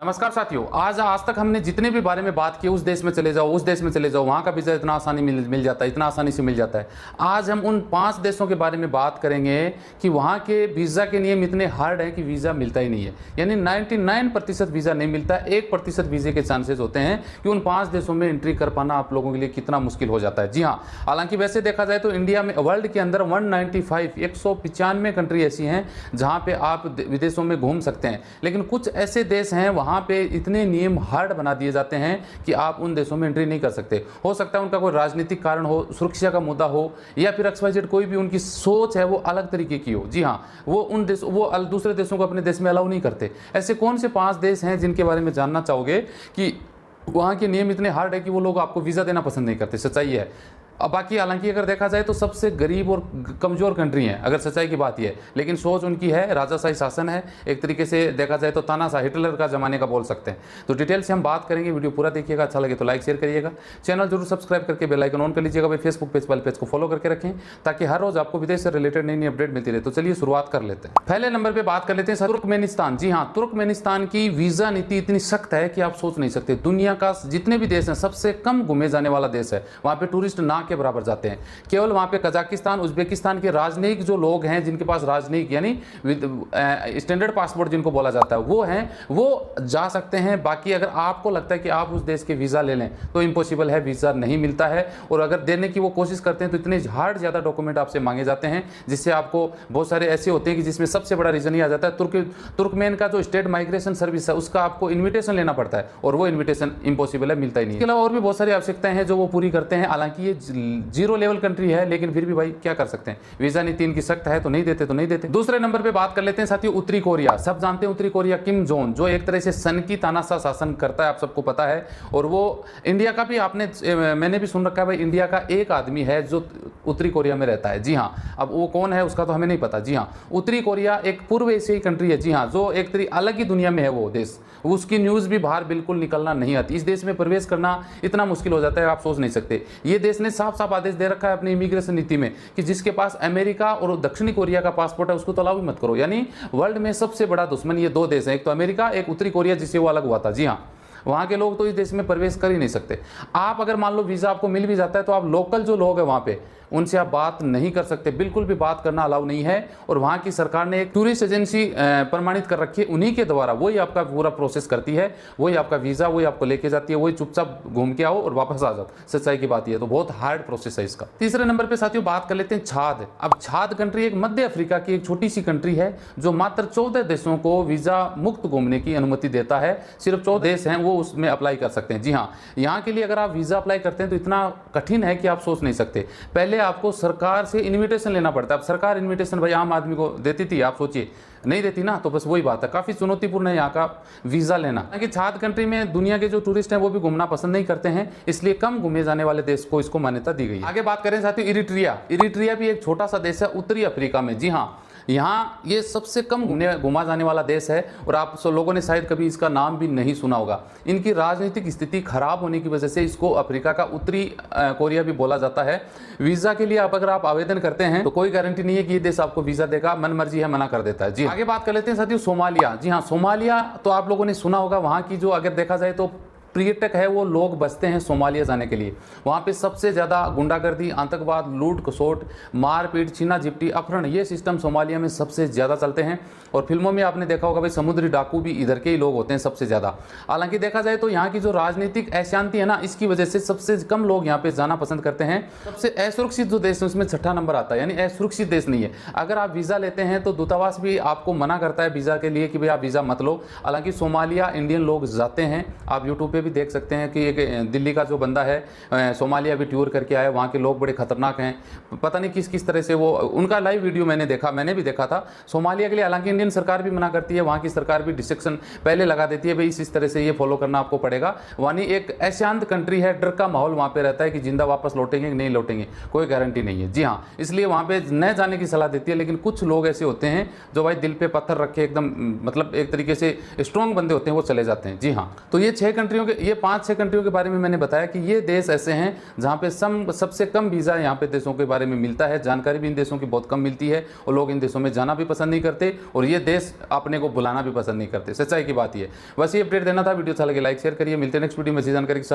नमस्कार साथियों, आज तक हमने जितने भी बारे में बात की, उस देश में चले जाओ, उस देश में चले जाओ, वहाँ का वीज़ा इतना आसानी मिल जाता है, इतना आसानी से मिल जाता है। आज हम उन 5 देशों के बारे में बात करेंगे कि वहाँ के वीज़ा के नियम इतने हार्ड हैं कि वीज़ा मिलता ही नहीं है। यानी 99% वीज़ा नहीं मिलता, 1% वीज़े के चांसेस होते हैं कि उन 5 देशों में एंट्री कर पाना आप लोगों के लिए कितना मुश्किल हो जाता है। जी हाँ, हालांकि वैसे देखा जाए तो इंडिया में वर्ल्ड के अंदर 195 कंट्री ऐसी हैं जहाँ पर आप विदेशों में घूम सकते हैं, लेकिन कुछ ऐसे देश हैं वहाँ पर इतने नियम हार्ड बना दिए जाते हैं कि आप उन देशों में एंट्री नहीं कर सकते। हो सकता है उनका कोई राजनीतिक कारण हो, सुरक्षा का मुद्दा हो, या फिर XYZ कोई भी उनकी सोच है वो अलग तरीके की हो। जी हाँ, वो दूसरे देशों को अपने देश में अलाउ नहीं करते। ऐसे कौन से 5 देश हैं जिनके बारे में जानना चाहोगे कि वहाँ के नियम इतने हार्ड है कि वो लोग आपको वीज़ा देना पसंद नहीं करते? सच्चाई है। अब बाकी हालांकि अगर देखा जाए तो सबसे गरीब और कमज़ोर कंट्री हैं, अगर सच्चाई की बात यह है, लेकिन सोच उनकी है, राजाशाही शासन है, एक तरीके से देखा जाए तो तानाशाही, हिटलर का ज़माने का बोल सकते हैं। तो डिटेल से हम बात करेंगे, वीडियो पूरा देखिएगा, अच्छा लगे तो लाइक शेयर करिएगा, चैनल जरूर सब्सक्राइब करके बेल आइकन ऑन कर लीजिएगा। भाई फेसबुक पेज वाले पेज को फॉलो करके रखें ताकि हर रोज़ आपको विदेश से रिलेटेड नई नई अपडेट मिलती रहे। तो चलिए शुरुआत कर लेते हैं। पहले नंबर पर बात कर लेते हैं तुर्कमेनिस्तान। जी हाँ, तुर्कमेनिस्तान की वीज़ा नीति इतनी सख्त है कि आप सोच नहीं सकते। दुनिया का जितने भी देश हैं सबसे कम घूमे जाने वाला देश है, वहाँ पर टूरिस्ट ना के बराबर जाते हैं। केवल वहां पे कजाकिस्तान, उज्बेकिस्तान के राजनयिक जो लोग हैं, जिनके पास राजनयिक यानी स्टैंडर्ड पासपोर्ट जिनको बोला जाता है, वो हैं, वो जा सकते हैं। बाकी अगर आपको लगता है कि आप उस देश के वीज़ा ले लें तो इम्पॉसिबल है, वीज़ा नहीं मिलता है। और अगर देने की वो कोशिश करते हैं तो इतने हार्ड ज़्यादा डॉक्यूमेंट आपसे मांगे जाते हैं, जिससे आपको बहुत सारे ऐसे होते हैं कि जिसमें सबसे बड़ा रीज़न ही आ जाता है तुर्कमेन का जो स्टेट माइग्रेशन सर्विस है, उसका आपको इन्विटेशन लेना पड़ता है, और वो इन्विटेशन इम्पॉसिबल है, मिलता ही नहीं है। इसके अलावा और भी बहुत सारी आवश्यकताएं हैं जो वो पूरी करते हैं। हालांकि ये 0 लेवल कंट्री है, लेकिन फिर भी भाई क्या कर सकते हैं, वीजा नीति इनकी सख्त है, तो नहीं देते तो नहीं देते। दूसरे नंबर पे बात कर लेते हैं साथियों उत्तरी कोरिया। सब जानते हैं उत्तरी कोरिया, किम जोंग, जो एक तरह से सन की तानाशाह शासन करता है, आप सबको पता है। और वो इंडिया का भी मैंने भी सुन रखा है भाई, इंडिया का एक आदमी है जो उत्तरी कोरिया में रहता है। जी हाँ, अब वो कौन है उसका तो हमें नहीं पता। जी हाँ, उत्तरी कोरिया एक पूर्व एशियाई कंट्री है। जी हाँ, जो एक तरीके अलग ही दुनिया में है वो देश, उसकी न्यूज़ भी बाहर बिल्कुल निकलना नहीं आती। इस देश में प्रवेश करना इतना मुश्किल हो जाता है, आप सोच नहीं सकते। ये देश ने साफ साफ आदेश दे रखा है अपनी इमिग्रेशन नीति में कि जिसके पास अमेरिका और दक्षिणी कोरिया का पासपोर्ट है उसको तो अलाउ मत करो। यानी वर्ल्ड में सबसे बड़ा दुश्मन ये 2 देश हैं, एक तो अमेरिका, एक उत्तरी कोरिया, जिससे वो अलग हुआ था। जी हाँ, वहाँ के लोग तो इस देश में प्रवेश कर ही नहीं सकते। आप अगर मान लो वीज़ा आपको मिल भी जाता है तो आप लोकल जो लोग हैं वहाँ पे उनसे आप बात नहीं कर सकते, बिल्कुल भी बात करना अलाउ नहीं है। और वहाँ की सरकार ने एक टूरिस्ट एजेंसी प्रमाणित कर रखी है, उन्हीं के द्वारा वही आपका पूरा प्रोसेस करती है, वही आपका वीज़ा वही आपको लेके जाती है, वही चुपचाप घूम के आओ और वापस आ जाओ। सच्चाई की बात यह है, तो बहुत हार्ड प्रोसेस है इसका। तीसरे नंबर पर साथियों बात कर लेते हैं छाद। अब छाद कंट्री एक मध्य अफ्रीका की एक छोटी सी कंट्री है जो मात्र 14 देशों को वीज़ा मुक्त घूमने की अनुमति देता है। सिर्फ 14 देश हैं वो उसमें अप्लाई कर सकते हैं। जी हाँ, यहाँ के लिए अगर आप वीज़ा अप्लाई करते हैं तो इतना कठिन है कि आप सोच नहीं सकते। पहले आपको सरकार से इनविटेशन लेना पड़ता है। अब सरकार इनविटेशन भाई आम आदमी को देती थी, आप सोचिए नहीं देती ना, तो बस वही बात है, काफ़ी चुनौतीपूर्ण है यहाँ का वीज़ा लेना। कि छाद कंट्री में दुनिया के जो टूरिस्ट हैं वो भी घूमना पसंद नहीं करते हैं, इसलिए कम घूमे जाने वाले देश को इसको मान्यता दी गई है। आगे बात करें साथियों इरिट्रिया। इरिट्रिया भी एक छोटा सा देश है उत्तरी अफ्रीका में। जी हाँ, यहाँ ये सबसे कम घुमा जाने वाला देश है, और आप सब लोगों ने शायद कभी इसका नाम भी नहीं सुना होगा। इनकी राजनीतिक स्थिति खराब होने की वजह से इसको अफ्रीका का उत्तरी कोरिया भी बोला जाता है। वीज़ा के लिए अगर आप आवेदन करते हैं तो कोई गारंटी नहीं है कि ये देश आपको वीज़ा देगा, मन मर्जी है मना कर देता है। जी आगे बात कर लेते हैं साथियों सोमालिया। जी हाँ, सोमालिया तो आप लोगों ने सुना होगा। वहाँ की जो अगर देखा जाए तो पर्यटक है वो लोग बसते हैं सोमालिया जाने के लिए। वहाँ पे सबसे ज़्यादा गुंडागर्दी, आतंकवाद, लूट खसोट, मारपीट, छीना झपटी, अपहरण, ये सिस्टम सोमालिया में सबसे ज़्यादा चलते हैं। और फिल्मों में आपने देखा होगा भाई समुद्री डाकू भी इधर के ही लोग होते हैं सबसे ज़्यादा। हालांकि देखा जाए तो यहाँ की जो राजनीतिक अशांति है ना, इसकी वजह से सबसे कम लोग यहाँ पे जाना पसंद करते हैं। सबसे असुरक्षित जो देश है उसमें 6ठा नंबर आता है, यानी असुरक्षित देश नहीं है। अगर आप वीज़ा लेते हैं तो दूतावास भी आपको मना करता है वीज़ा के लिए कि भाई आप वीज़ा मत लो। हालांकि सोमालिया इंडियन लोग जाते हैं, आप यूट्यूब पर भी देख सकते हैं कि एक दिल्ली का जो बंदा है सोमालिया भी टूर करके आया। वहाँ के लोग बड़े खतरनाक हैं, पता नहीं किस किस तरह से वो, उनका लाइव वीडियो मैंने भी देखा था सोमालिया के लिए। हालांकि इंडियन सरकार भी मना करती है, वहाँ की सरकार भी डिस्ट्रिक्शन पहले लगा देती है भाई इस तरह से ये फॉलो करना आपको पड़ेगा। यानी एक अशांत कंट्री है, डर का माहौल वहाँ पे रहता है कि जिंदा वापस लौटेंगे कि नहीं लौटेंगे, कोई गारंटी नहीं है। जी हाँ, इसलिए वहाँ पे न जाने की सलाह देती है। लेकिन कुछ लोग ऐसे होते हैं जो भाई दिल पे पत्थर रखे एकदम, मतलब एक तरीके से स्ट्रॉन्ग बंदे होते हैं, वो चले जाते हैं। जी हाँ, तो ये 6 कंट्रियों ये 5-6 कंट्रियों के बारे में मैंने बताया कि ये देश ऐसे हैं जहाँ पे सबसे कम वीज़ा यहाँ पे देशों के बारे में मिलता है। जानकारी भी इन देशों की बहुत कम मिलती है और लोग इन देशों में जाना भी पसंद नहीं करते और ये देश अपने को बुलाना भी पसंद नहीं करते। सच्चाई की बात ये। बस ये अपडेट देना था। वीडियो अच्छा लगे लाइक शेयर करिए। मिलते हैं नेक्स्ट वीडियो में अच्छी जानकारी के साथ।